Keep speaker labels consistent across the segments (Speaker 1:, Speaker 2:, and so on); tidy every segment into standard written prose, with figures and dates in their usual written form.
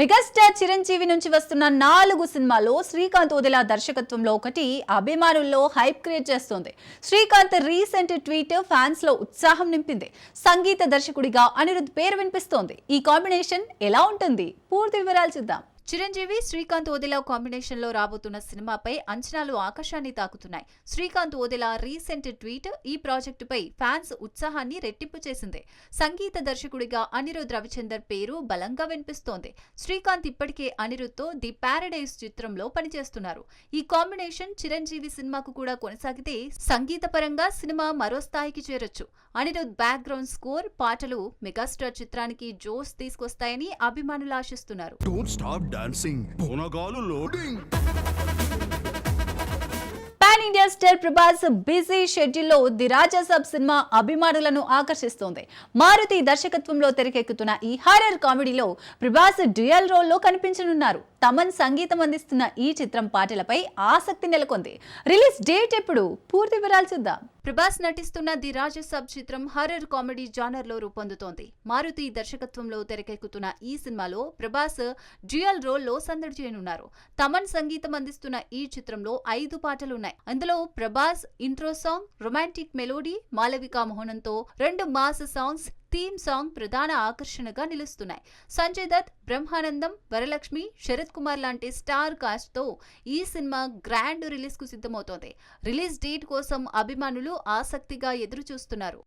Speaker 1: Megastar Chiranjeevi నుంచి వస్తున్న 4 సినిమాల్లో శ్రీకాంత్ ఓదెలా దర్శకత్వంలో ఒకటి అభిమానుల్లో హైప్ క్రియేట్ చేస్తోంది. శ్రీకాంత్ రీసెంట్ ట్వీట్ ఫ్యాన్స్ లో ఉత్సాహం నింపింది. సంగీత దర్శకుడిగా అనిరుద్ పేరు వినిపిస్తోంది. ఈ కాంబినేషన్ ఎలా ఉంటుంది? పూర్తి వివరాలు చూద్దాం. చిరంజీవి శ్రీకాంత్ ఓదెలా కాంబినేషన్ లో రాబోతున్న సినిమాపై అంచనాలు ఆకాశాన్ని తాకుతున్నాయి. శ్రీకాంత్ ఓదెలా రీసెంట్ ట్వీట్ ఈ ప్రాజెక్టుపై ఫ్యాన్స్ ఉత్సాహాన్ని రెట్టింపు చేసింది. సంగీత దర్శకుడిగా అనిరుద్ రవిచందర్ పేరు బలంగా వినిపిస్తోంది. శ్రీకాంత్ ఇప్పటికే అనిరుద్ తో ది పారడైజ్ చిత్రంలో పనిచేస్తున్నారు. ఈ కాంబినేషన్ చిరంజీవి సినిమాకు కూడా కొనసాగితే సంగీత పరంగా సినిమా మరో స్థాయికి చేరొచ్చు. అనిరుద్ బ్యాక్గ్రౌండ్ స్కోర్, పాటలు మెగాస్టార్ చిత్రానికి జోష్ తీసుకొస్తాయని అభిమానులు ఆశిస్తున్నారు. Pan India star Prabhas busy షెడ్యూల్లో ది రాజాసాబ్ సినిమా అభిమానులను ఆకర్షిస్తోంది. మారుతి దర్శకత్వంలో తెరకెక్కుతున్న ఈ హారర్ కామెడీలో ప్రభాస్ డ్యూయల్ రోల్లో కనిపించనున్నారు. తమన్ సంగీతం అందిస్తున్న ఈ చిత్రం పాటలపై ఆసక్తి నెలకొంది. రిలీజ్ డేట్ ఎప్పుడు? పూర్తి వివరాలు చూద్దాం. ప్రభాస్ నటిస్తున్న ది రాజాసాబ్ చిత్రం హారర్ కామెడీ జానర్ లో రూపొందుతోంది. మారుతి దర్శకత్వంలో తెరకెక్కుతున్న ఈ సినిమాలో ప్రభాస్ డ్యూయల్ రోల్లో సందడి చేయనున్నారు. తమన్ సంగీతం అందిస్తున్న ఈ చిత్రంలో 5 పాటలున్నాయి. అందులో Prabhas intro song, romantic melody, Malavika మోహనంతో 2 మాస్ సాంగ్స్, థీమ్ సాంగ్ ప్రధాన ఆకర్షణగా నిలుస్తున్నాయి. సంజయ్ దత్, బ్రహ్మానందం, వరలక్ష్మి, శరత్ కుమార్ లాంటి స్టార్ కాస్ట్ తో ఈ సినిమా గ్రాండ్ రిలీజ్ కు సిద్ధమవుతోంది. రిలీజ్ డేట్ కోసం అభిమానులు ఆసక్తిగా ఎదురు చూస్తున్నారు.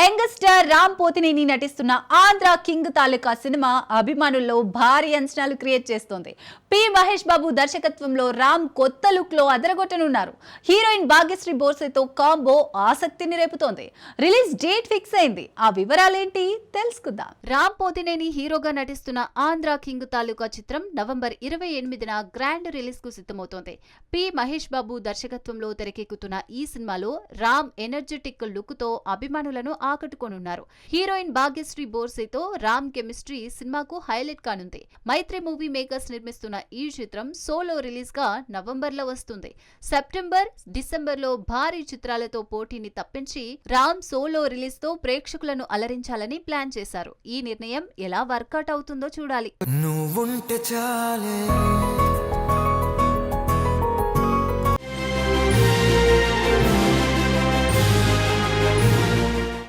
Speaker 1: యంగ్స్టార్ రామ్ పోతినేని నటిస్తున్న ఆంధ్ర కింగ్ తాలూకా సినిమా అభిమానుల్లో భారీ అంచనాలు క్రియేట్ చేస్తోంది. పి మహేష్ బాబు దర్శకత్వంలో రామ్ కొత్త లుక్ లో అదరగొట్టనున్నారు. హీరోయిన్ భాగ్యశ్రీ బోర్సేతో కాంబో ఆసక్తిని రేపుతోంది. రిలీజ్ డేట్ ఫిక్స్ అయింది. ఆ వివరాలేంటి తెలుసుకుందాం. రామ్ పోతినేని హీరోగా నటిస్తున్న ఆంధ్ర కింగ్ తాలూకా చిత్రం నవంబర్ 28న గ్రాండ్ రిలీజ్ కు సిద్ధమవుతోంది. పి మహేష్ బాబు దర్శకత్వంలో తెరకెక్కుతున్న ఈ సినిమాలో రామ్ ఎనర్జెటిక్ లుక్ తో అభిమానులను ఆకట్టుకోనున్నారు. హీరోయిన్ భాగ్యశ్రీ బోర్సేతో రామ్ కెమిస్ట్రీ సినిమాకు హైలైట్ కానుంది. మైత్రి మూవీ మేకర్స్ నిర్మిస్తున్న ఈ చిత్రం సోలో రిలీజ్ గా నవంబర్ లో వస్తుంది. సెప్టెంబర్, డిసెంబర్ లో భారీ చిత్రాలతో పోటీని తప్పించి రామ్ సోలో రిలీజ్ తో ప్రేక్షకులను అలరించాలని ప్లాన్ చేశారు. ఈ నిర్ణయం ఎలా వర్కౌట్ అవుతుందో చూడాలి.